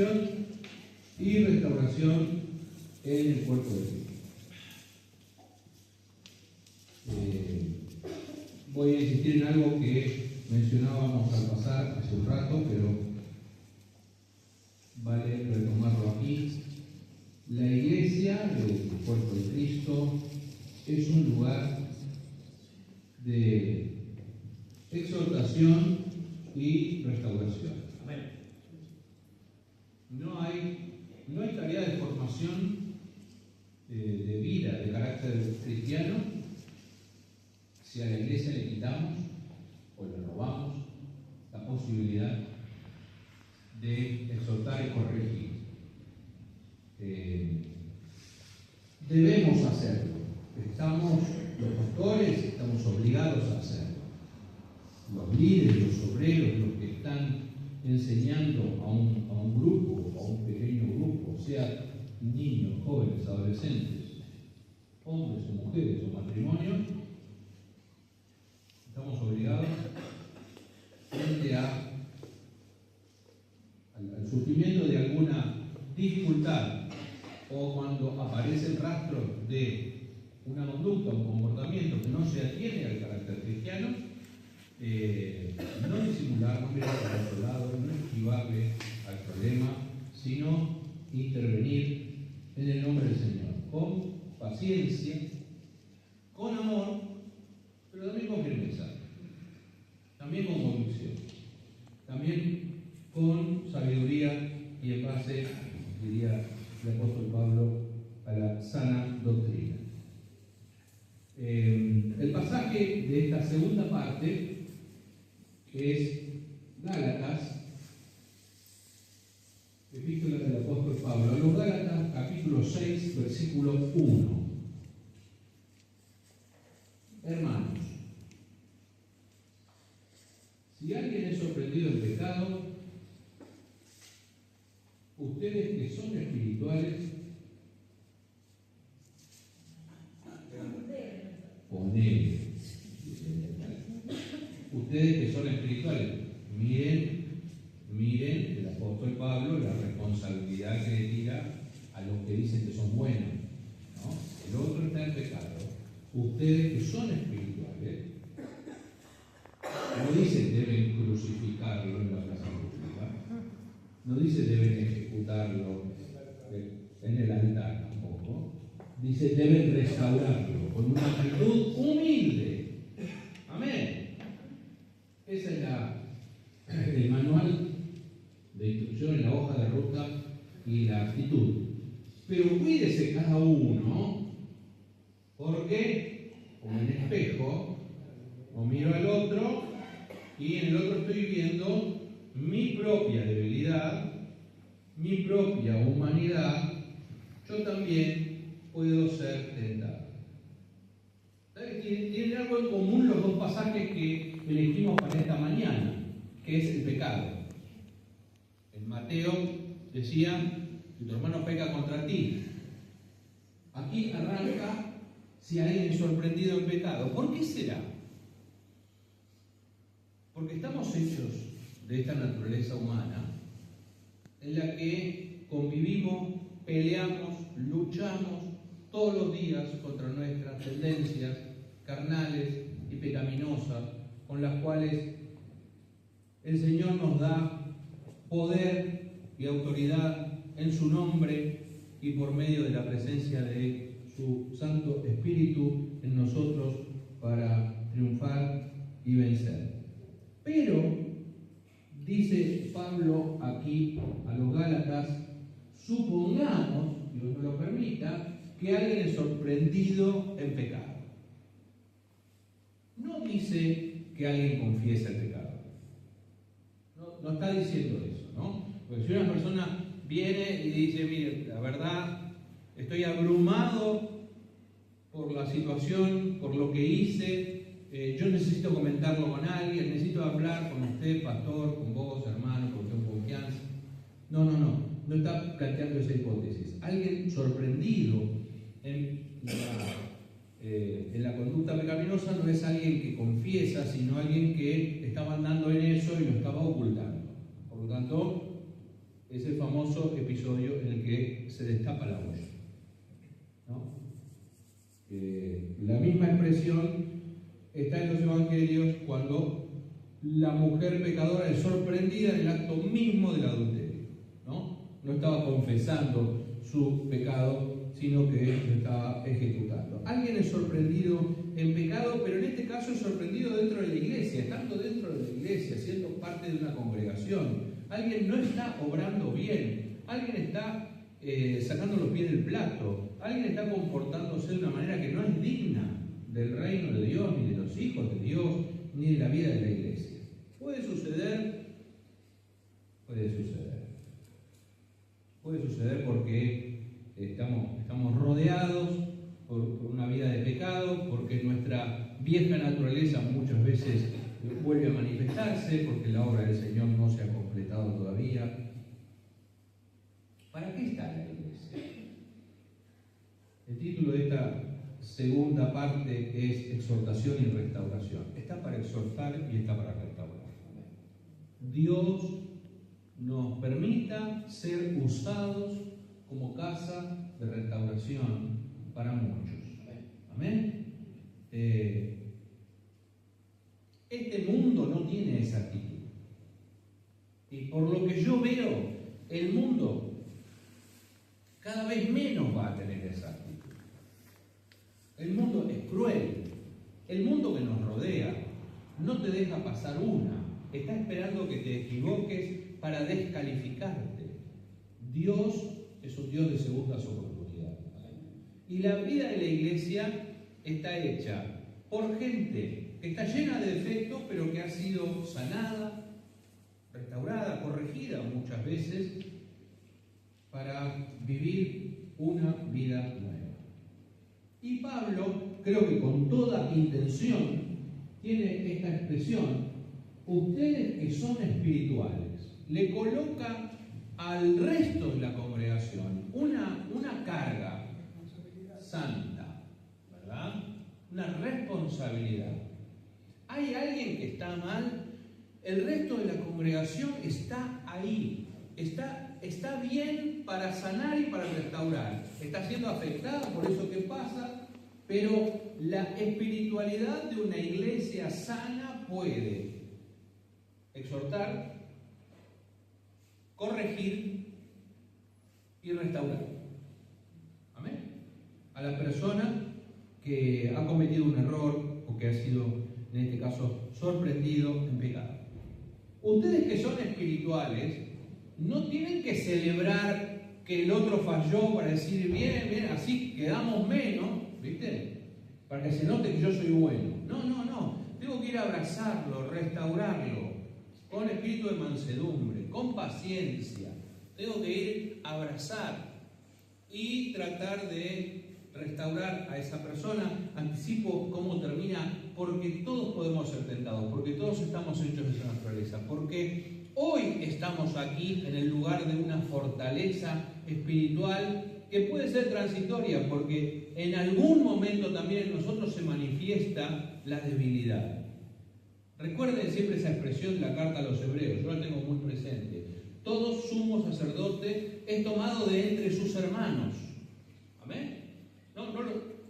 exhortación y restauración en el cuerpo de Cristo. Voy a insistir en algo que mencionábamos al pasar hace un rato, pero vale retomarlo aquí. La iglesia, el cuerpo de Cristo, es un lugar de exhortación y restauración. No hay tarea de formación de vida de carácter cristiano si a la iglesia le quitamos o le robamos la posibilidad de exhortar y corregir. Debemos hacerlo. Los pastores estamos obligados a hacerlo. Los líderes, los obreros, los que están enseñando a un grupo, a un pequeño grupo, sea niños, jóvenes, adolescentes, hombres o mujeres o matrimonios, estamos obligados frente al sufrimiento de alguna dificultad o cuando aparecen rastros de una conducta, un comportamiento que no se atiene al carácter cristiano, no disimular, no mirar para otro lado, no esquivarle al problema, sino intervenir en el nombre del Señor, con paciencia, con amor, pero también con firmeza, también con convicción, también con sabiduría y en base, diría el apóstol Pablo, a la sana doctrina. El pasaje de esta segunda parte, que es Gálatas, epístola del apóstol Pablo, a los Gálatas, capítulo 6, versículo 1. Hermanos, si alguien es sorprendido en pecado, ustedes que son espirituales, ponele. Ustedes que son espirituales, miren el apóstol Pablo la responsabilidad que le tira a los que dicen que son buenos, ¿no? El otro está en pecado. Ustedes que son espirituales, no dice deben crucificarlo en la plaza pública, no dice deben ejecutarlo en el altar tampoco, dice deben restaurarlo con una actitud humilde. Amén. Ese es el manual de instrucción en la hoja de ruta y la actitud. Pero cuídese cada uno, porque como en espejo, o miro al otro y en el otro estoy viendo mi propia debilidad, mi propia humanidad, yo también puedo ser tentado. Tienen algo en común los dos pasajes que elegimos para esta mañana, que es el pecado. En Mateo decía, si tu hermano peca contra ti. Aquí arranca, si alguien es sorprendido en pecado. ¿Por qué será? Porque estamos hechos de esta naturaleza humana en la que convivimos, peleamos, luchamos todos los días contra nuestras tendencias carnales y pecaminosas, con las cuales el Señor nos da poder y autoridad en su nombre y por medio de la presencia de su Santo Espíritu en nosotros para triunfar y vencer. Pero, dice Pablo aquí a los Gálatas, supongamos, Dios nos lo permita, que alguien es sorprendido en pecado. No dice que alguien confiesa el pecado. No está diciendo eso, ¿no? Porque si una persona viene y dice, mire, la verdad, estoy abrumado por la situación, por lo que hice, yo necesito comentarlo con alguien, necesito hablar con usted, pastor, con vos, hermano, con usted confianza. No está planteando esa hipótesis. Alguien sorprendido en la conducta pecaminosa no es alguien que confiesa, sino alguien que estaba andando en eso y lo estaba ocultando. Por lo tanto, ese famoso episodio en el que se destapa la olla, ¿no? La misma expresión está en los evangelios cuando la mujer pecadora es sorprendida en el acto mismo del adulterio, ¿no? No estaba confesando su pecado, sino que lo estaba ejecutando. Alguien es sorprendido en pecado, pero en este caso es sorprendido dentro de la iglesia, estando dentro de la iglesia, siendo parte de una congregación. Alguien no está obrando bien, alguien está sacando los pies del plato, alguien está comportándose de una manera que no es digna del reino de Dios, ni de los hijos de Dios, ni de la vida de la iglesia. Puede suceder, porque estamos rodeados por una vida de pecado, porque nuestra vieja naturaleza muchas veces vuelve a manifestarse, porque la obra del Señor no se ha completado todavía. ¿Para qué está la iglesia? El título de esta segunda parte es exhortación y restauración. Está para exhortar y está para restaurar. Dios nos permita ser usados como casa de restauración para muchos. Amén. Este mundo no tiene esa actitud. Y por lo que yo veo, el mundo cada vez menos va a tener esa actitud. El mundo es cruel. El mundo que nos rodea no te deja pasar una. Está esperando que te equivoques para descalificarte. Dios es un Dios de segundas oportunidades. Y la vida de la iglesia está hecha por gente que está llena de defectos, pero que ha sido sanada, restaurada, corregida muchas veces, para vivir una vida nueva. Y Pablo, creo que con toda intención, tiene esta expresión: ustedes que son espirituales. Le coloca al resto de la congregación una carga santa, ¿verdad? Una responsabilidad. Hay alguien que está mal, el resto de la congregación está ahí, está bien para sanar y para restaurar. Está siendo afectada por eso que pasa, pero la espiritualidad de una iglesia sana puede exhortar, corregir y restaurar. Amén. A la persona que ha cometido un error o que ha sido, en este caso, sorprendido en pecado. Ustedes que son espirituales no tienen que celebrar que el otro falló para decir bien, así quedamos menos, ¿viste? Para que se note que yo soy bueno. No. Tengo que ir a abrazarlo, restaurarlo, con espíritu de mansedumbre, con paciencia. Tengo que ir a abrazar y tratar de restaurar a esa persona. Anticipo cómo termina, porque todos podemos ser tentados, porque todos estamos hechos de esa naturaleza, porque hoy estamos aquí en el lugar de una fortaleza espiritual que puede ser transitoria, porque en algún momento también en nosotros se manifiesta la debilidad. Recuerden siempre esa expresión de la carta a los hebreos, yo la tengo muy presente. Todo sumo sacerdote es tomado de entre sus hermanos. ¿Amén?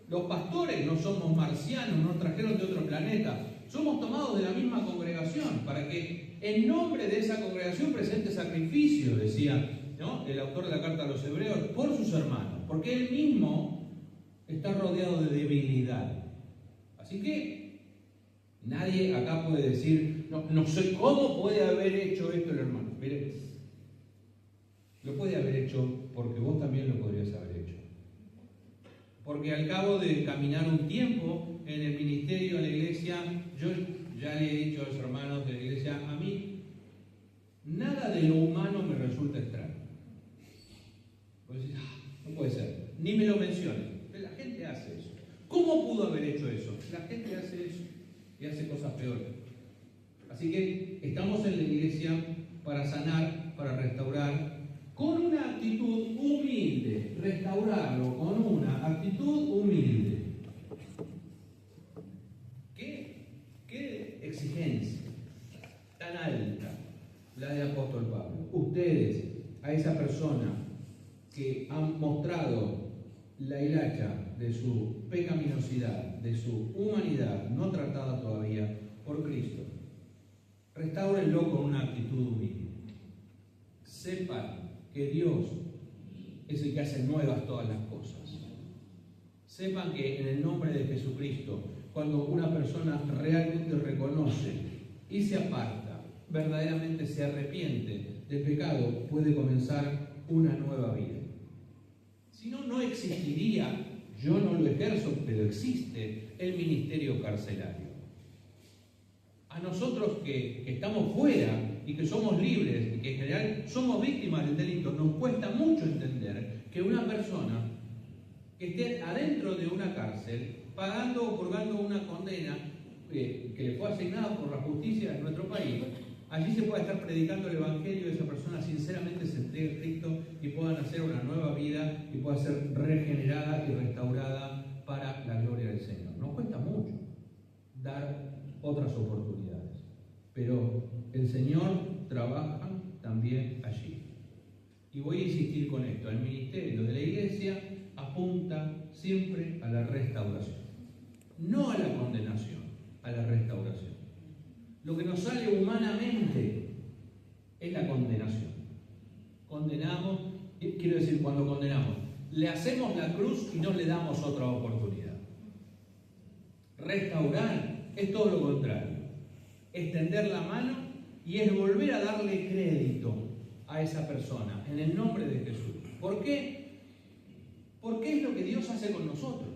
Los pastores no somos marcianos, no nos trajeron de otro planeta. Somos tomados de la misma congregación para que en nombre de esa congregación presente sacrificio, decía, ¿no?, el autor de la carta a los hebreos, por sus hermanos, porque él mismo está rodeado de debilidad. Así que nadie acá puede decir, no sé cómo puede haber hecho esto el hermano. Mire, lo puede haber hecho porque vos también lo podrías haber hecho. Porque al cabo de caminar un tiempo en el ministerio, en la iglesia, yo ya le he dicho a los hermanos de la iglesia, a mí nada de lo humano me resulta extraño. Vos decís, no puede ser, ni me lo menciones. Pero la gente hace eso. ¿Cómo pudo haber hecho eso? La gente hace eso y hace cosas peores. Así que estamos en la iglesia para sanar, para restaurar, con una actitud humilde, restaurarlo con una actitud humilde. ¿Qué exigencia tan alta la del apóstol Pablo? Ustedes a esa persona que ha mostrado la hilacha de su pecaminosidad, de su humanidad no tratada todavía por Cristo, restáurenlo con una actitud humilde. Sepan que Dios es el que hace nuevas todas las cosas. Sepan que en el nombre de Jesucristo, cuando una persona realmente reconoce y se aparta, verdaderamente se arrepiente del pecado, puede comenzar una nueva vida. Si no, no existiría, yo no lo ejerzo, pero existe el ministerio carcelario. A nosotros que estamos fuera y que somos libres y que en general somos víctimas del delito, nos cuesta mucho entender que una persona que esté adentro de una cárcel, pagando o purgando una condena que le fue asignada por la justicia de nuestro país, allí se pueda estar predicando el Evangelio y esa persona sinceramente se entregue a Cristo y puedan hacer una nueva vida y pueda ser regenerada y restaurada para la gloria del Señor. Nos cuesta mucho dar otras oportunidades, pero el Señor trabaja también allí. Y voy a insistir con esto: el ministerio de la Iglesia apunta siempre a la restauración, no a la condenación, a la restauración. Lo que nos sale humanamente es la condenación. Condenamos, quiero decir, cuando condenamos, le hacemos la cruz y no le damos otra oportunidad. Restaurar es todo lo contrario, extender la mano y es volver a darle crédito a esa persona en el nombre de Jesús. ¿Por qué? Porque es lo que Dios hace con nosotros.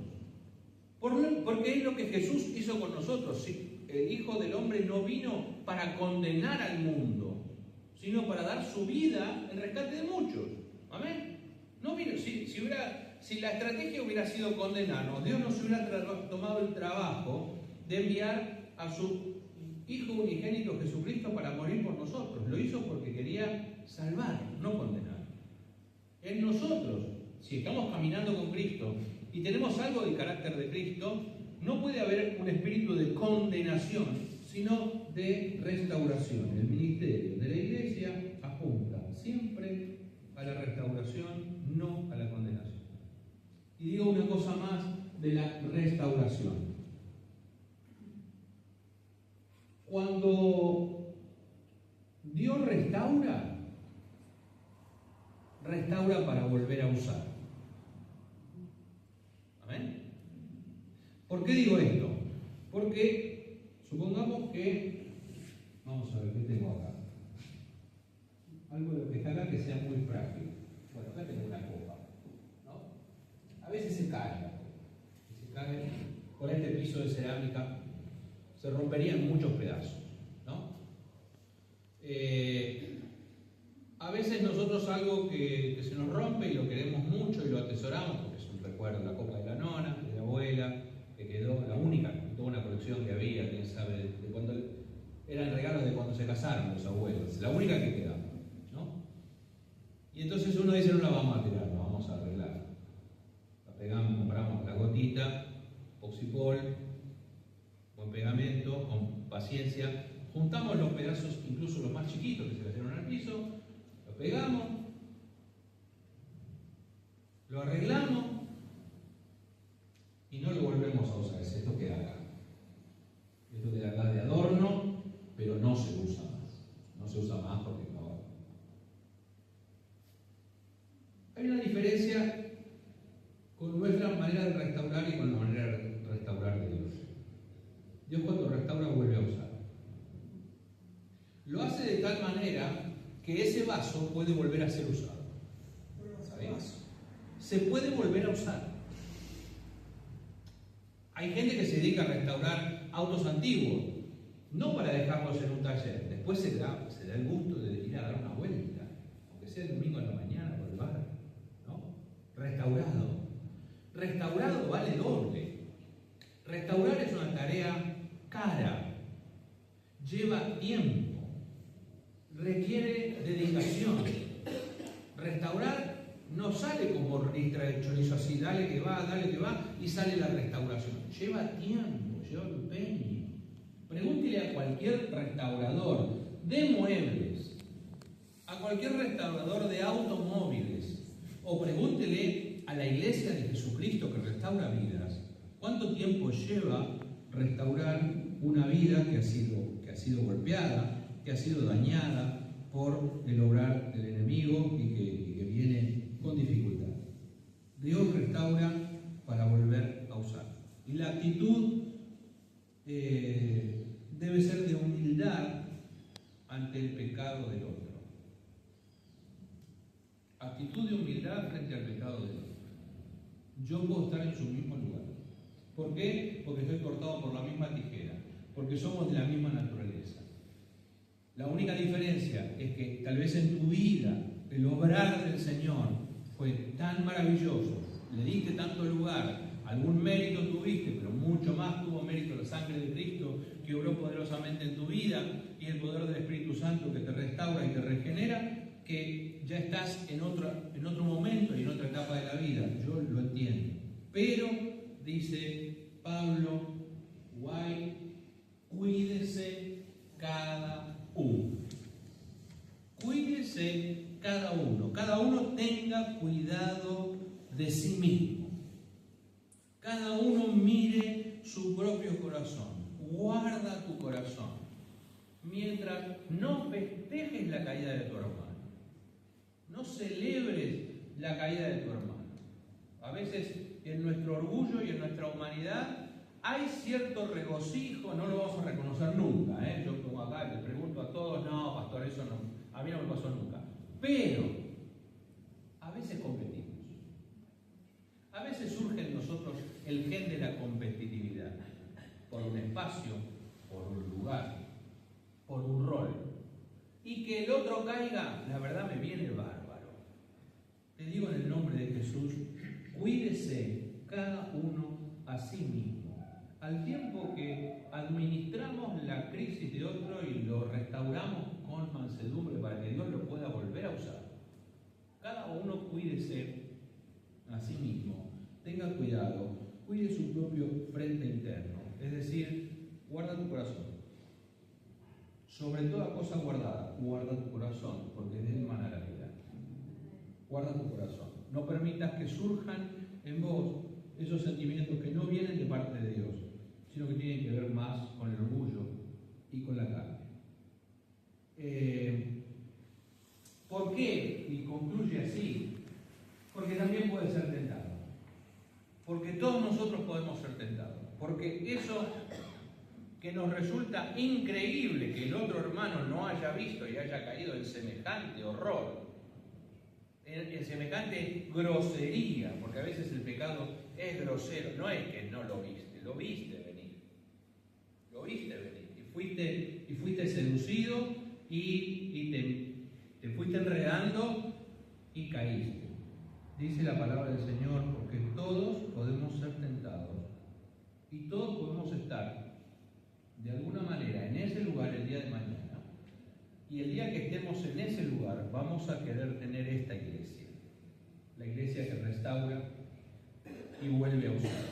Porque es lo que Jesús hizo con nosotros. El Hijo del Hombre no vino para condenar al mundo, sino para dar su vida en rescate de muchos. Amén. No vino, si la estrategia hubiera sido condenarnos, Dios no se hubiera tomado el trabajo de enviar a su Hijo unigénito Jesucristo para morir por nosotros. Lo hizo porque quería salvar, no condenar. En nosotros, si estamos caminando con Cristo y tenemos algo del carácter de Cristo, no puede haber un espíritu de condenación, sino de restauración. El ministerio de la Iglesia apunta siempre a la restauración, no a la condenación. Y digo una cosa más de la restauración. Cuando Dios restaura para volver a usar. ¿Amén? ¿Por qué digo esto? Porque supongamos que, vamos a ver qué tengo acá. Algo de lo que está acá que sea muy frágil. Bueno, acá tengo una copa, ¿no? A veces se cae. Se cae con este piso de cerámica, se rompería en muchos pedazos, ¿no? A veces nosotros algo que se nos rompe y lo queremos mucho y lo atesoramos, porque es un recuerdo, la copa de la nona, de la abuela, que quedó, la única, toda una colección que había, quién sabe, de cuando eran regalos de cuando se casaron los abuelos, la única que quedaba, ¿no? Y entonces uno dice, no la vamos a tirar, la vamos a arreglar. La pegamos, compramos la gotita, oxipol, buen pegamento, con paciencia, juntamos los pedazos, incluso los más chiquitos que se cayeron al piso, lo pegamos, lo arreglamos y no lo volvemos a usar. Esto queda acá. Esto queda acá de adorno, pero no se usa más. No se usa más porque no. Hay una diferencia con nuestra manera de restaurar y con la manera de restaurar de Dios. Dios cuando restaura vuelve a usar. Lo hace de tal manera que ese vaso puede volver a ser usado. ¿Sabéis? Se puede volver a usar. Hay gente que se dedica a restaurar autos antiguos, no para dejarlos en un taller. Después se da el gusto de ir a dar una vuelta, aunque sea el domingo en la mañana por el barrio, ¿no? Restaurado vale doble. Restaurar es una tarea cara, lleva tiempo, requiere dedicación. Restaurar no sale como ristra de chorizo así, dale que va, y sale la restauración. Lleva tiempo, lleva empeño. Pregúntele a cualquier restaurador de muebles, a a cualquier restaurador de automóviles o pregúntele a la Iglesia de Jesucristo que restaura vidas, ¿cuánto tiempo lleva restaurar una vida que ha sido golpeada, que ha sido dañada por el obrar del enemigo y que viene con dificultad? Dios restaura para volver a usar. Y la actitud debe ser de humildad ante el pecado del otro. Actitud de humildad frente al pecado del otro. Yo puedo estar en su mismo lugar. ¿Por qué? Porque estoy cortado por la misma tijera, porque somos de la misma naturaleza. La única diferencia es que tal vez en tu vida el obrar del Señor fue tan maravilloso, le diste tanto lugar, algún mérito tuviste, pero mucho más tuvo mérito la sangre de Cristo que obró poderosamente en tu vida y el poder del Espíritu Santo que te restaura y te regenera, que ya estás en otro momento y en otra etapa de la vida. Yo lo entiendo. Pero, dice Pablo, cuídese cada uno. Cuídese cada uno. Cada uno tenga cuidado de sí mismo. Cada uno mire su propio corazón. Guarda tu corazón. Mientras no festejes la caída de tu hermano. No celebres la caída de tu hermano. A veces en nuestro orgullo y en nuestra humanidad hay cierto regocijo, no lo vamos a reconocer nunca. Yo como acá les pregunto a todos, no, pastor, eso no, a mí no me pasó nunca. Pero a veces competimos. A veces surge en nosotros el gen de la competitividad, por un espacio, por un lugar, por un rol. Y que el otro caiga, la verdad me viene bárbaro. Te digo en el nombre de Jesús, cuídese cada uno a sí mismo. Al tiempo que administramos la crisis de otro y lo restauramos con mansedumbre para que Dios lo pueda volver a usar. Cada uno cuídese a sí mismo, tenga cuidado, cuide su propio frente interno, es decir, guarda tu corazón. Sobre toda cosa guardada, guarda tu corazón, porque de él mana la vida. Guarda tu corazón. No permitas que surjan en vos esos sentimientos que no vienen de parte de Dios, sino que tienen que ver más con el orgullo y con la carne. ¿Por qué? Y concluye así. Porque también puede ser tentado. Porque todos nosotros podemos ser tentados. Porque eso que nos resulta increíble que el otro hermano no haya visto y haya caído en semejante horror, en semejante grosería, porque a veces el pecado es grosero, no es que no lo viste venir. Lo viste venir. Y fuiste seducido y te fuiste enredando y caíste. Dice la palabra del Señor, porque todos podemos ser tentados y todos podemos estar de alguna manera en ese lugar el día de mañana, y el día que estemos en ese lugar vamos a querer tener esta iglesia, la iglesia que restaura y vuelve a usar,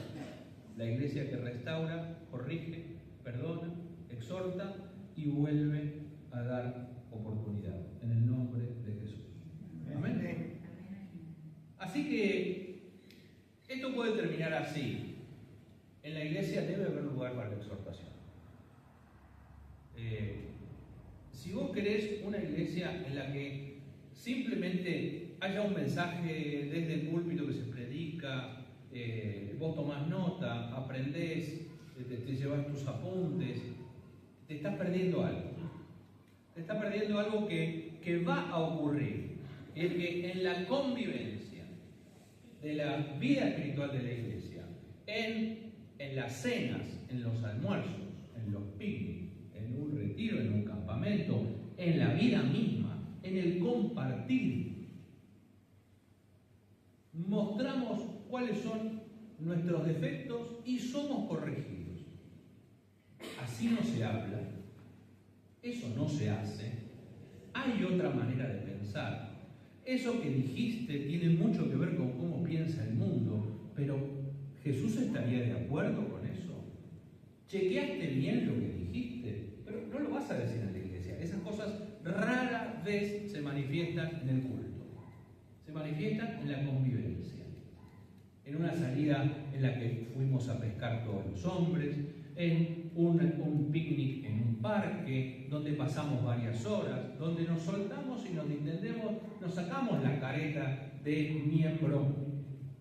la iglesia que restaura, corrige, perdona, exhorta y vuelve a dar oportunidad, en el nombre de Jesús. Amén. Así que esto puede terminar así. En la iglesia debe haber lugar para la exhortación. Si vos querés una iglesia en la que simplemente haya un mensaje desde el púlpito que se predica, vos tomás nota, aprendés, te llevas tus apuntes, te estás perdiendo algo. Te estás perdiendo algo que va a ocurrir. Es que en la convivencia de la vida espiritual de la iglesia, en las cenas, en los almuerzos, en los picnics, en un retiro, en un campamento, en la vida misma, en el compartir, mostramos cuáles son nuestros defectos y somos corregidos. Así no se habla, eso no se hace, hay otra manera de pensar. Eso que dijiste tiene mucho que ver con cómo piensa el mundo, pero ¿Jesús estaría de acuerdo con eso? ¿Chequeaste bien lo que dijiste? Pero no lo vas a decir en la iglesia. Esas cosas rara vez se manifiestan en el culto, se manifiestan en la convivencia, en una salida en la que fuimos a pescar todos los hombres, en un picnic en un parque, donde pasamos varias horas, donde nos soltamos y nos distendemos, nos sacamos la careta de miembro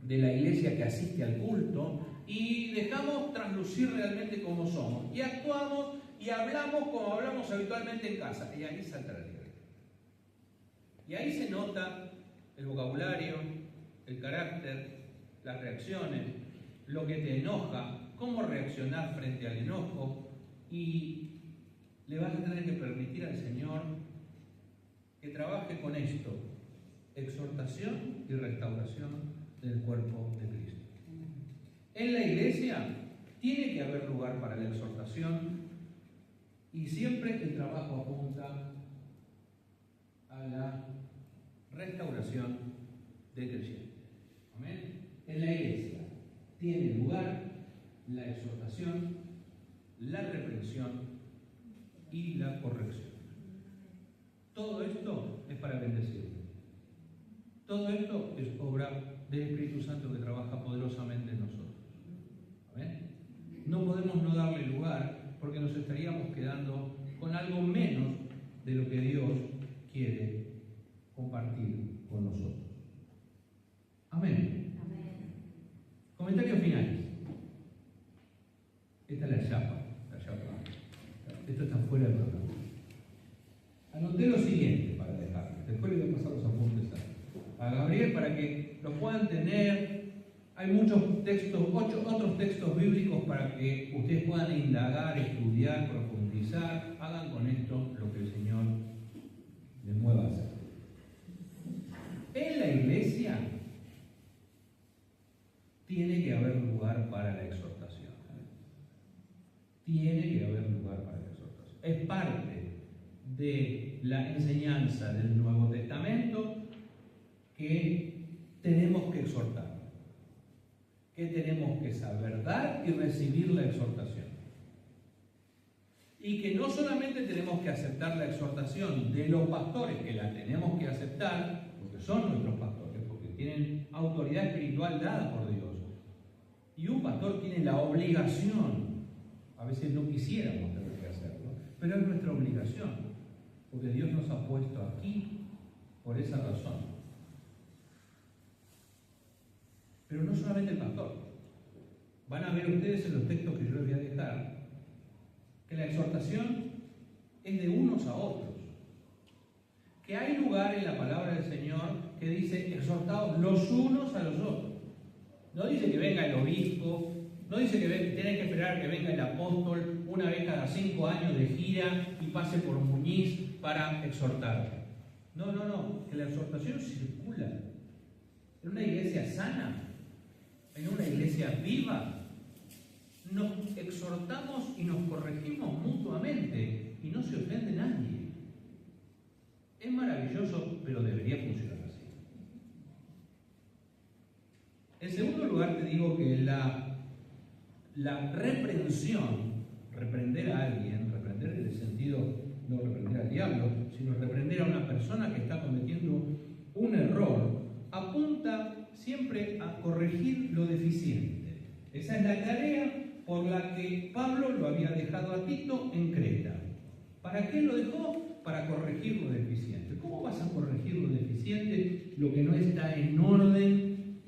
de la iglesia que asiste al culto y dejamos traslucir realmente como somos, y actuamos y hablamos como hablamos habitualmente en casa, y ahí salta la libertad. Y ahí se nota el vocabulario, el carácter, las reacciones, lo que te enoja, cómo reaccionar frente al enojo, y le vas a tener que permitir al Señor que trabaje con esto: exhortación y restauración del cuerpo de Cristo. En la iglesia tiene que haber lugar para la exhortación, y siempre el trabajo apunta a la restauración del creyente. Amén. En la iglesia tiene lugar la exhortación, la reprensión y la corrección. Todo esto es para bendecirnos. Todo esto es obra del Espíritu Santo que trabaja poderosamente en nosotros. ¿Amén? No podemos no darle lugar, porque nos estaríamos quedando con algo menos de lo que Dios quiere compartir con nosotros. Amén. Amén. Comentarios finales. Esta es la chapa. Esto está fuera del programa. Anoté lo siguiente para dejarlo. Después le voy a pasar los apuntes a Gabriel para que los puedan tener. Hay muchos textos, otros textos bíblicos para que ustedes puedan indagar, estudiar, profundizar. Hagan con esto lo que el Señor les mueva a hacer. En la iglesia tiene que haber lugar para la exhortación. Tiene que haber lugar para la exhortación. Es parte de la enseñanza del Nuevo Testamento que tenemos que exhortar, que tenemos que saber dar y recibir la exhortación. Y que no solamente tenemos que aceptar la exhortación de los pastores, que la tenemos que aceptar, porque son nuestros pastores, porque tienen autoridad espiritual dada por Dios. Y un pastor tiene la obligación, a veces no quisiéramos tener que hacerlo, pero es nuestra obligación, porque Dios nos ha puesto aquí por esa razón. Pero no solamente el pastor. Van a ver ustedes en los textos que yo les voy a dejar que la exhortación es de unos a otros. Que hay lugar en la palabra del Señor que dice: exhortaos los unos a los otros. No dice que venga el obispo, no dice que tienen que esperar que venga el apóstol una vez cada 5 años de gira y pase por Muñiz para exhortar. No, que la exhortación circula en una iglesia sana, en una iglesia viva. Nos exhortamos y nos corregimos mutuamente y no se ofende nadie. Es maravilloso, pero debería funcionar así. En segundo lugar, te digo que la reprensión, reprender a alguien, reprender en el sentido, no reprender al diablo, sino reprender a una persona que está cometiendo un error, apunta siempre a corregir lo deficiente. Esa es la tarea por la que Pablo lo había dejado a Tito en Creta. ¿Para qué lo dejó? Para corregir lo deficiente. ¿Cómo vas a corregir lo deficiente? Lo que no está en orden.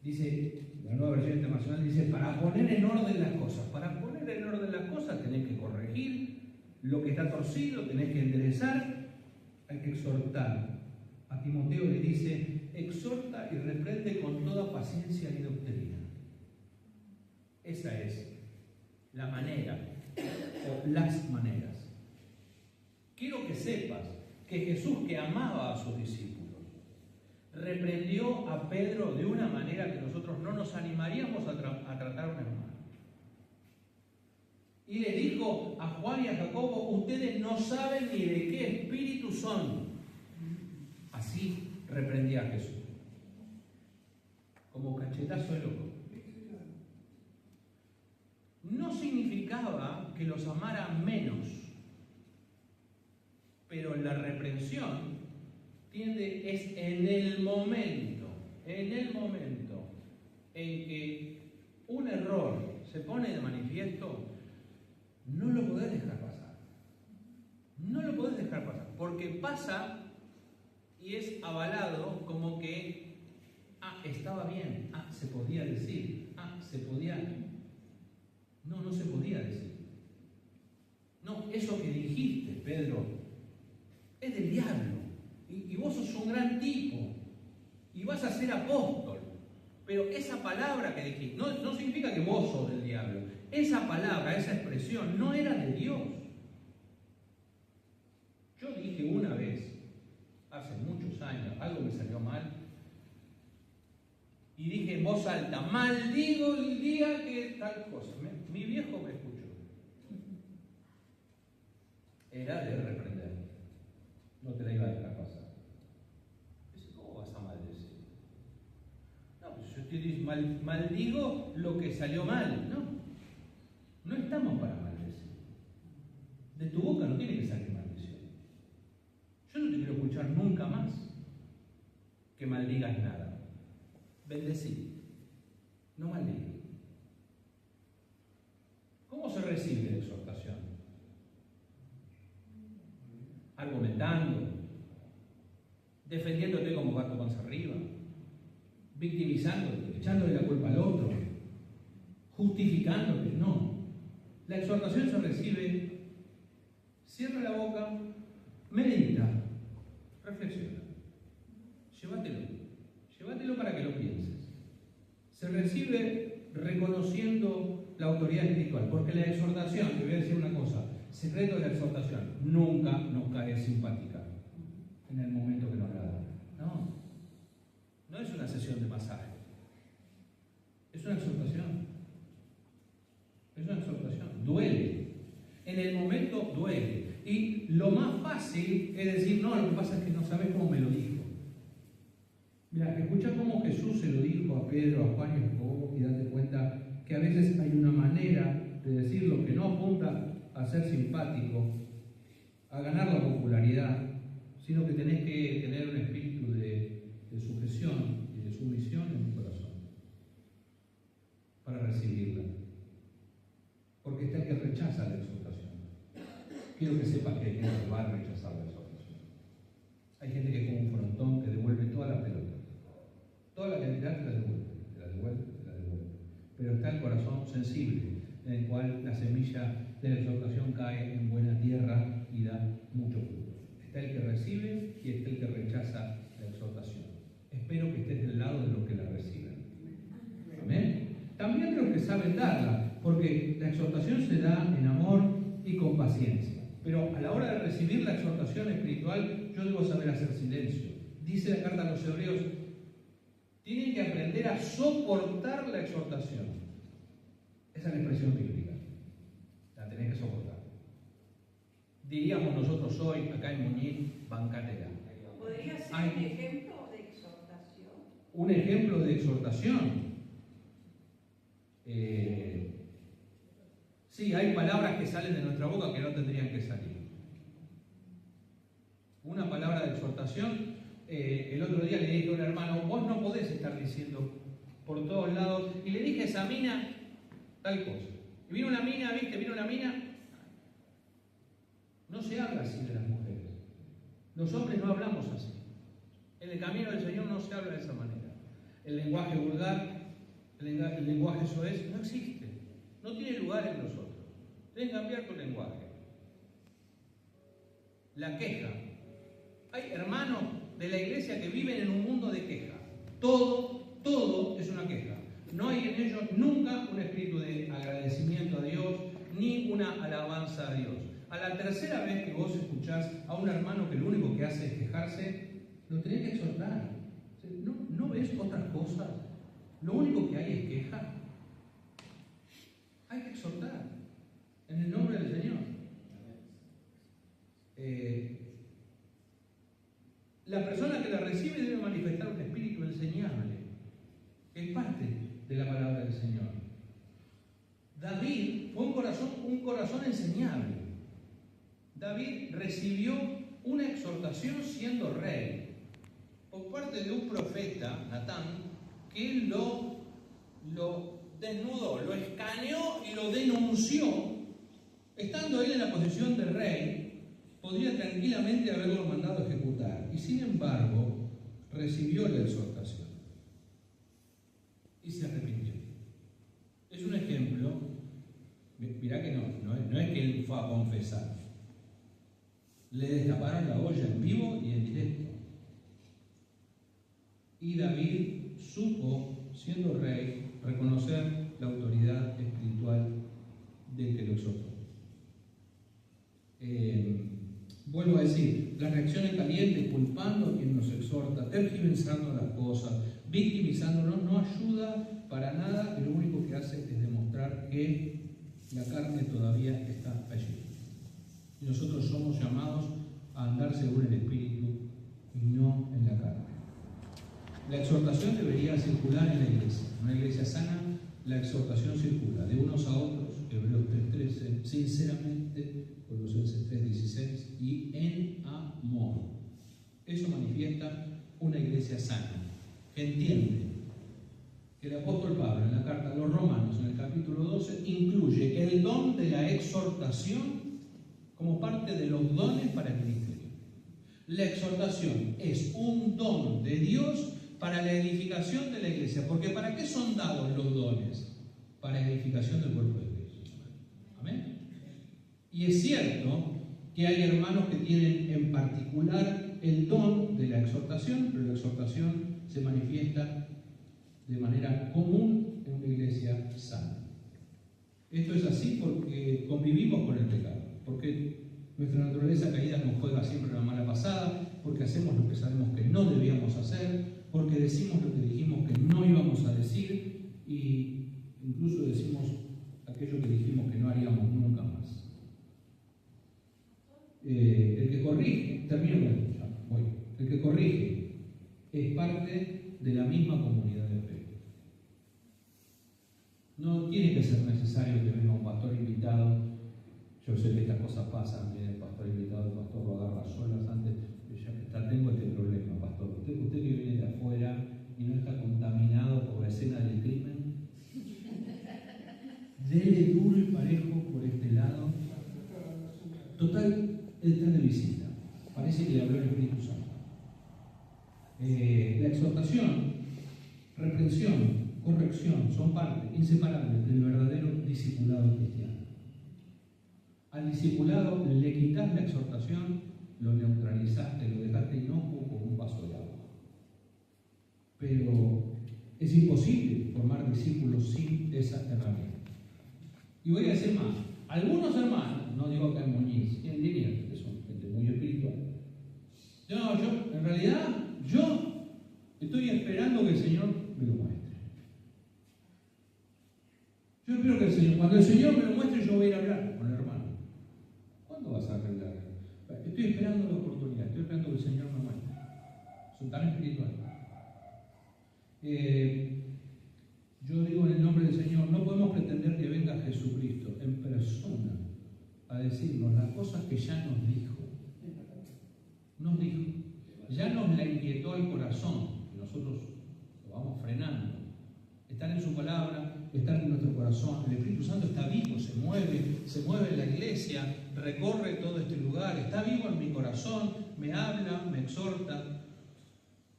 Dice, la Nueva Versión Internacional dice, para poner en orden las cosas. Para poner en orden las cosas tenés que corregir lo que está torcido, tenés que enderezar, hay que exhortar. A Timoteo le dice: exhorta y reprende con toda paciencia y doctrina. Esa es la manera, o las maneras. Quiero que sepas que Jesús, que amaba a sus discípulos, reprendió a Pedro de una manera que nosotros no nos animaríamos a tratar a un hermano. Y le dijo a Juan y a Jacobo: ustedes no saben ni de qué espíritu son. Así reprendía a Jesús, como cachetazo de loco. No significaba que los amara menos, Pero la reprensión es en el momento en que un error se pone de manifiesto, no lo podés dejar pasar. No lo podés dejar pasar, porque pasa y es avalado como que, estaba bien, se podía decir, se podía... No, no se podía decir. No, eso que dijiste, Pedro, es del diablo. Y vos sos un gran tipo. Y vas a ser apóstol. Pero esa palabra que dijiste, no significa que vos sos del diablo. Esa palabra, esa expresión, no era de Dios. Yo dije una vez, hace muchos años, algo me salió mal. Y dije en voz alta, maldigo el día que tal cosa. Mi viejo me escuchó. Era de reprender. No te la iba a dejar pasar. Dice, ¿cómo vas a maldecir? No, pues yo te digo, maldigo lo que salió mal. No estamos para maldecir. De tu boca no tiene que salir maldición. Yo no te quiero escuchar nunca más que maldigas nada. Bendecir, no maldigas. ¿Cómo se recibe la exhortación? Argumentando, defendiéndote como gato panza arriba, victimizándote, echándole la culpa al otro, justificándote. No. La exhortación se recibe, cierra la boca, medita, reflexiona. Llévatelo para que lo pienses. Se recibe reconociendo la autoridad espiritual, porque la exhortación, te voy a decir una cosa, secreto de la exhortación, nunca nos cae simpática en el momento que nos la dan. No es una sesión de masaje, es una exhortación. Es una exhortación, duele. En el momento duele. Y lo más fácil es decir, no, lo que pasa es que no sabes cómo me lo dijo. Mira, escucha cómo Jesús se lo dijo a Pedro, a Juan y a Jacobo y date cuenta que a veces hay una manera de decirlo que no apunta a ser simpático, a ganar la popularidad, sino que tenés que tener un espíritu de sujeción y de sumisión en tu corazón para recibirla. Porque está el que rechaza la exhortación. Quiero que sepas que hay gente que va a rechazar la exhortación. Hay gente que es como un frontón que devuelve toda la pelota. Toda la cantidad te la devuelve. Pero está el corazón sensible, en el cual la semilla de la exhortación cae en buena tierra y da mucho fruto. Está el que recibe y está el que rechaza la exhortación. Espero que estés del lado de los que la reciben. Amén. También de los que saben darla, porque la exhortación se da en amor y con paciencia. Pero a la hora de recibir la exhortación espiritual, yo debo saber hacer silencio. Dice la carta a los Hebreos, tienen que aprender a soportar la exhortación. Esa es la expresión bíblica. La tenés que soportar. Diríamos nosotros hoy, acá en Muñiz, bancatela. ¿Podría ser un ejemplo de exhortación? Un ejemplo de exhortación. Sí, hay palabras que salen de nuestra boca que no tendrían que salir. Una palabra de exhortación. El otro día le dije a un hermano, vos no podés estar diciendo por todos lados, y le dije a esa mina tal cosa. Y vino una mina, vino una mina. No se habla así de las mujeres. Los hombres no hablamos así. En el camino del Señor no se habla de esa manera. El lenguaje vulgar, el lenguaje soez, no existe. No tiene lugar en nosotros. Tienes que cambiar tu lenguaje. La queja. Hay hermanos de la iglesia que viven en un mundo de queja. Todo es una queja. No hay en ellos nunca un espíritu de agradecimiento a Dios, ni una alabanza a Dios. A la tercera vez que vos escuchás a un hermano que lo único que hace es quejarse, lo tenés que exhortar. ¿No ves otras cosas? Lo único que hay es queja. Hay que exhortar en el nombre del Señor. La persona que la recibe debe manifestar un espíritu enseñable, que es parte de la palabra del Señor. David fue un corazón enseñable. David recibió una exhortación siendo rey, por parte de un profeta, Natán, que él lo desnudó, lo escaneó y lo denunció. Estando él en la posición de rey, podría tranquilamente haberlo mandado a ejecutar, y sin embargo recibió la exhortación y se arrepintió. Es un ejemplo. Mirá que no es que él fue a confesar. Le destaparon la olla en vivo y en directo. Y David supo, siendo rey, reconocer la autoridad espiritual del que lo exhortó. Vuelvo a decir, la reacción en caliente, culpando a quien nos exhorta, tergiversando las cosas, victimizándonos, no ayuda para nada, y lo único que hace es demostrar que la carne todavía está allí. Y nosotros somos llamados a andar según el Espíritu y no en la carne. La exhortación debería circular en la iglesia. En una iglesia sana, la exhortación circula de unos a otros, Hebreos 3:13, sinceramente, Colosenses 3:16, y en amor. Eso manifiesta una iglesia sana, que entiende que el apóstol Pablo en la carta a los Romanos, en el capítulo 12, incluye el don de la exhortación como parte de los dones para el ministerio. La exhortación es un don de Dios para la edificación de la iglesia. Porque ¿para qué son dados los dones? Para la edificación del cuerpo de Cristo. Amén. Y es cierto que hay hermanos que tienen en particular el don de la exhortación, pero la exhortación se manifiesta de manera común en una iglesia sana. Esto es así porque convivimos con el pecado, porque nuestra naturaleza caída nos juega siempre una mala pasada, porque hacemos lo que sabemos que no debíamos hacer, porque decimos lo que dijimos que no íbamos a decir, e incluso decimos aquello que dijimos que no haríamos nunca más. El que corrige, el que corrige es parte de la misma comunidad de fe. No tiene que ser necesario que venga un pastor invitado. Yo sé que estas cosas pasan, viene el pastor invitado, el pastor lo agarra solas antes, ya que está, tengo este problema, pastor. Usted que viene de afuera y no está contaminado por la escena del crimen, dele duro y parejo por este lado. Total, él está de visita. Parece que le habló el Espíritu Santo. La exhortación, reprensión, corrección son parte inseparable del verdadero discipulado cristiano. Al discipulado le quitas la exhortación, lo neutralizaste, lo dejaste inocuo como un vaso de agua. Pero es imposible formar discípulos sin esa herramienta. Y voy a decir más, algunos hermanos, no digo acá en Muñiz, en Liniers, que son gente muy espiritual. En realidad, yo estoy esperando que el Señor me lo muestre. Yo espero que el Señor, cuando el Señor me lo muestre, yo voy a ir a hablar con el hermano. ¿Cuándo vas a arreglar? Estoy esperando la oportunidad, estoy esperando que el Señor me muestre. Son tan espirituales. Yo digo en el nombre del Señor, no podemos pretender que venga Jesucristo en persona a decirnos las cosas que ya nos dijo. Ya nos la inquietó el corazón, y nosotros lo vamos frenando. Estar en su palabra, estar en nuestro corazón. El Espíritu Santo está vivo, se mueve en la iglesia, recorre todo este lugar, está vivo en mi corazón, me habla, me exhorta.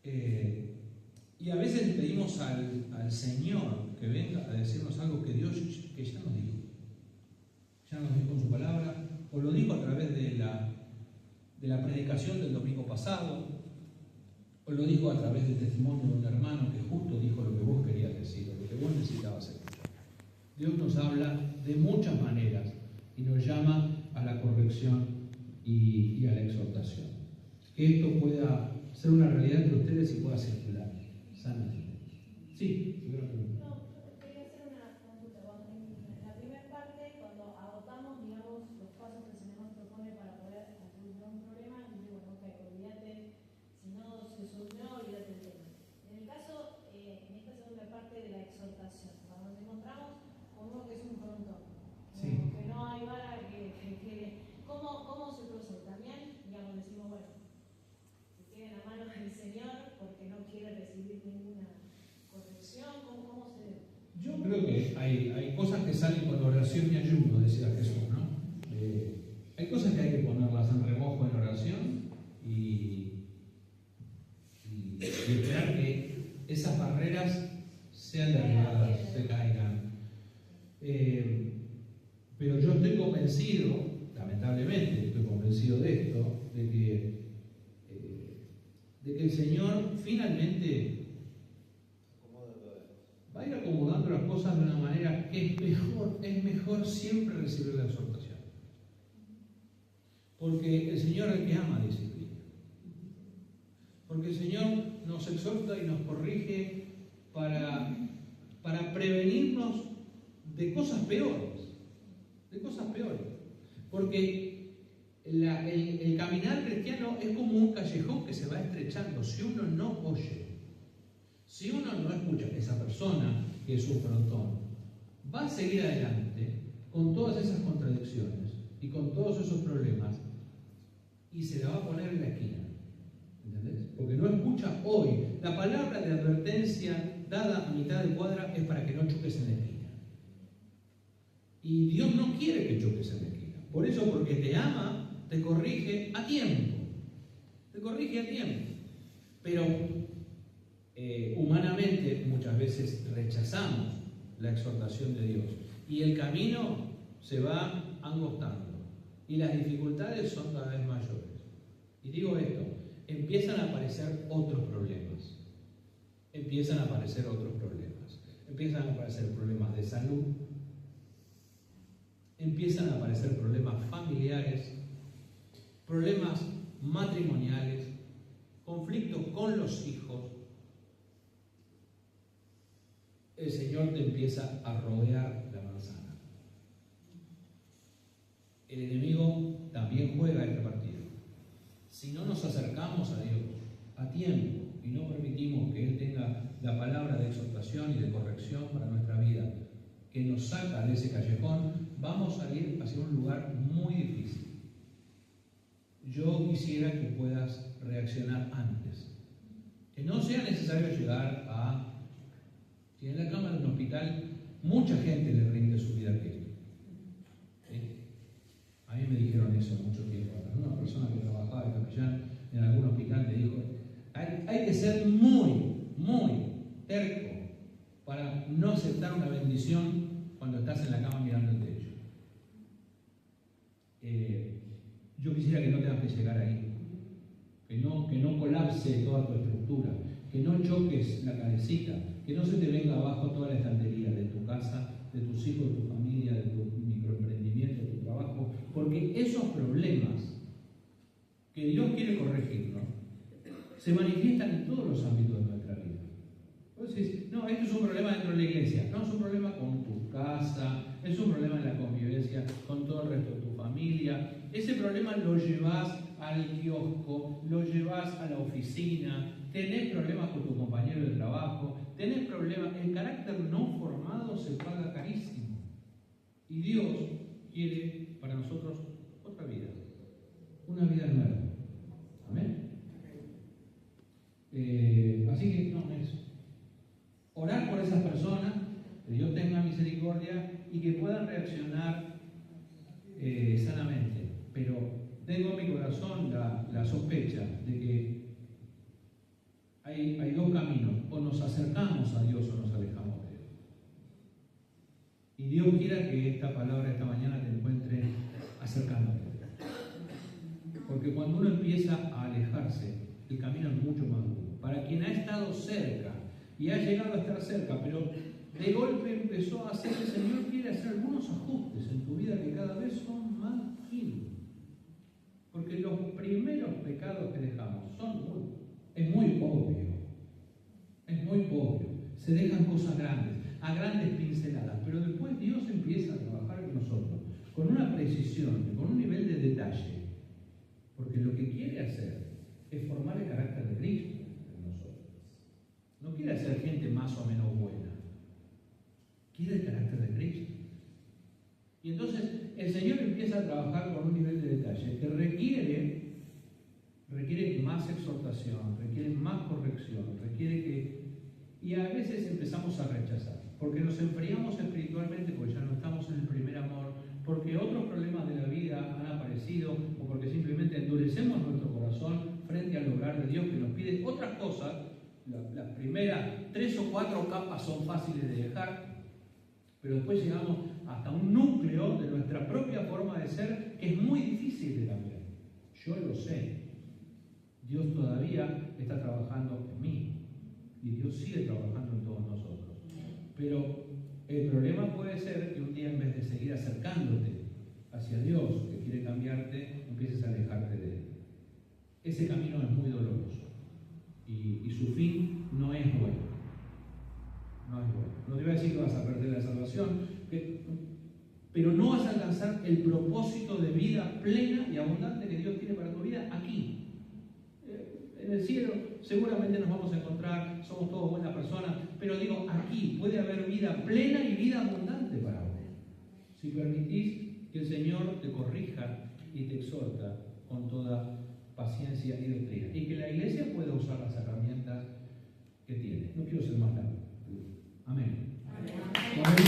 Y a veces le pedimos al Señor que venga a decirnos algo que Dios que ya nos dijo. Ya nos dijo en su palabra, o lo dijo a través de la predicación del domingo pasado, o lo dijo a través del testimonio de un hermano que justo dijo lo que vos querías decir, lo que vos necesitabas escuchar. Dios nos habla de muchas maneras y nos llama a la corrección y a la exhortación. Que esto pueda ser una realidad entre ustedes y pueda circular sanamente. Sí, yo creo que... Quería hacer una consulta. En la primera parte, cuando agotamos, digamos, los pasos que el Señor nos propone para poder solucionar un problema, dice, bueno, ok, olvídate, si no se solucionó, olvídate del tema. En el caso, en esta segunda parte de la exhortación, cuando nos encontramos con uno que es un frontón, Sí. que no hay vara que ¿cómo se procede? También, digamos, decimos, bueno, recibir ninguna corrección? ¿Cómo se...? Yo creo que hay cosas que salen con oración y ayuno, decía Jesús, ¿no? Hay cosas que hay que ponerlas en remojo en oración y esperar que esas barreras sean derribadas, se caigan. Pero yo estoy convencido, lamentablemente estoy convencido de esto, de que el Señor finalmente va a ir acomodando las cosas de una manera que es mejor siempre recibir la exhortación. Porque el Señor es el que ama disciplina. Porque el Señor nos exhorta y nos corrige para prevenirnos de cosas peores. De cosas peores. Porque el caminar cristiano es como un callejón que se va estrechando. Si uno no oye, si uno no escucha a esa persona que es un frontón, va a seguir adelante con todas esas contradicciones y con todos esos problemas y se la va a poner en la esquina. ¿Entendés? Porque no escucha hoy. La palabra de advertencia dada a mitad de cuadra es para que no choques en la esquina. Y Dios no quiere que choques en la esquina. Por eso, porque te ama, te corrige a tiempo. Te corrige a tiempo. Pero humanamente muchas veces rechazamos la exhortación de Dios. Y el camino se va angostando. Y las dificultades son cada vez mayores. Y digo esto, empiezan a aparecer otros problemas. Empiezan a aparecer otros problemas. Empiezan a aparecer problemas de salud. Empiezan a aparecer problemas familiares, problemas matrimoniales, conflictos con los hijos. El Señor te empieza a rodear la manzana. El enemigo también juega este partido. Si no nos acercamos a Dios a tiempo y no permitimos que Él tenga la palabra de exhortación y de corrección para nuestra vida, que nos saca de ese callejón, vamos a ir hacia un lugar muy difícil. Yo quisiera que puedas reaccionar antes. Que no sea necesario llegar a... Si en la cama de un hospital mucha gente le rinde su vida a Cristo. ¿Sí? A mí me dijeron eso mucho tiempo. Una persona que trabajaba de capellán en algún hospital me dijo, hay que ser muy, muy terco para no aceptar una bendición cuando estás en la cama mirando el techo. Yo quisiera que no tengas que llegar ahí, que no colapse toda tu estructura, que no choques la cabecita, que no se te venga abajo toda la estantería de tu casa, de tus hijos, de tu familia, de tu microemprendimiento, de tu trabajo, porque esos problemas que Dios quiere corregir, ¿no?, se manifiestan en todos los ámbitos de nuestra vida. Vos decís, no, esto es un problema dentro de la iglesia. No, es un problema con tu casa, es un problema en la convivencia con todo el resto de tu familia. Ese problema lo llevas al kiosco, lo llevas a la oficina, tenés problemas con tu compañero de trabajo, tenés problemas. El carácter no formado se paga carísimo. Y Dios quiere para nosotros otra vida, una vida nueva. Amén. Así que no, es orar por esas personas, que Dios tenga misericordia y que puedan reaccionar sanamente. Pero tengo en mi corazón la sospecha de que hay dos caminos: o nos acercamos a Dios o nos alejamos de Él. Y Dios quiera que esta palabra esta mañana te encuentre acercándote. Porque cuando uno empieza a alejarse, el camino es mucho más duro. Para quien ha estado cerca y ha llegado a estar cerca, pero de golpe empezó a hacer, el Señor quiere hacer algunos ajustes en tu vida que cada vez son más finos. Porque los primeros pecados que dejamos es muy obvio. Es muy obvio. Se dejan cosas grandes, a grandes pinceladas, pero después Dios empieza a trabajar con nosotros con una precisión, con un nivel de detalle. Porque lo que quiere hacer es formar el carácter de Cristo en nosotros. No quiere hacer gente más o menos buena. Quiere el carácter de Cristo. Y entonces el Señor empieza a trabajar con un nivel de detalle que requiere más exhortación, requiere más corrección. corrección, requiere que... Y a veces empezamos a rechazar, porque nos enfriamos espiritualmente, porque ya no estamos en el primer amor, porque otros problemas de la vida han aparecido, o porque simplemente endurecemos nuestro corazón frente al obrar de Dios que nos pide otras cosas. Las primeras 3 o 4 capas son fáciles de dejar, pero después llegamos hasta un núcleo de nuestra propia forma de ser que es muy difícil de cambiar. Yo lo sé. Dios todavía está trabajando en mí y Dios sigue trabajando en todos nosotros. Pero el problema puede ser que un día, en vez de seguir acercándote hacia Dios, que quiere cambiarte, empieces a alejarte de Él. Ese camino es muy doloroso y su fin no es bueno. No es bueno. No te voy a decir que vas a perder la salvación, pero no vas a alcanzar el propósito de vida plena y abundante que Dios tiene para tu vida aquí. En el cielo seguramente nos vamos a encontrar, somos todos buenas personas, pero digo, aquí puede haber vida plena y vida abundante para vos. Si permitís que el Señor te corrija y te exhorta con toda paciencia y doctrina. Y que la iglesia pueda usar las herramientas que tiene. No quiero ser más largo. Amén. Amén.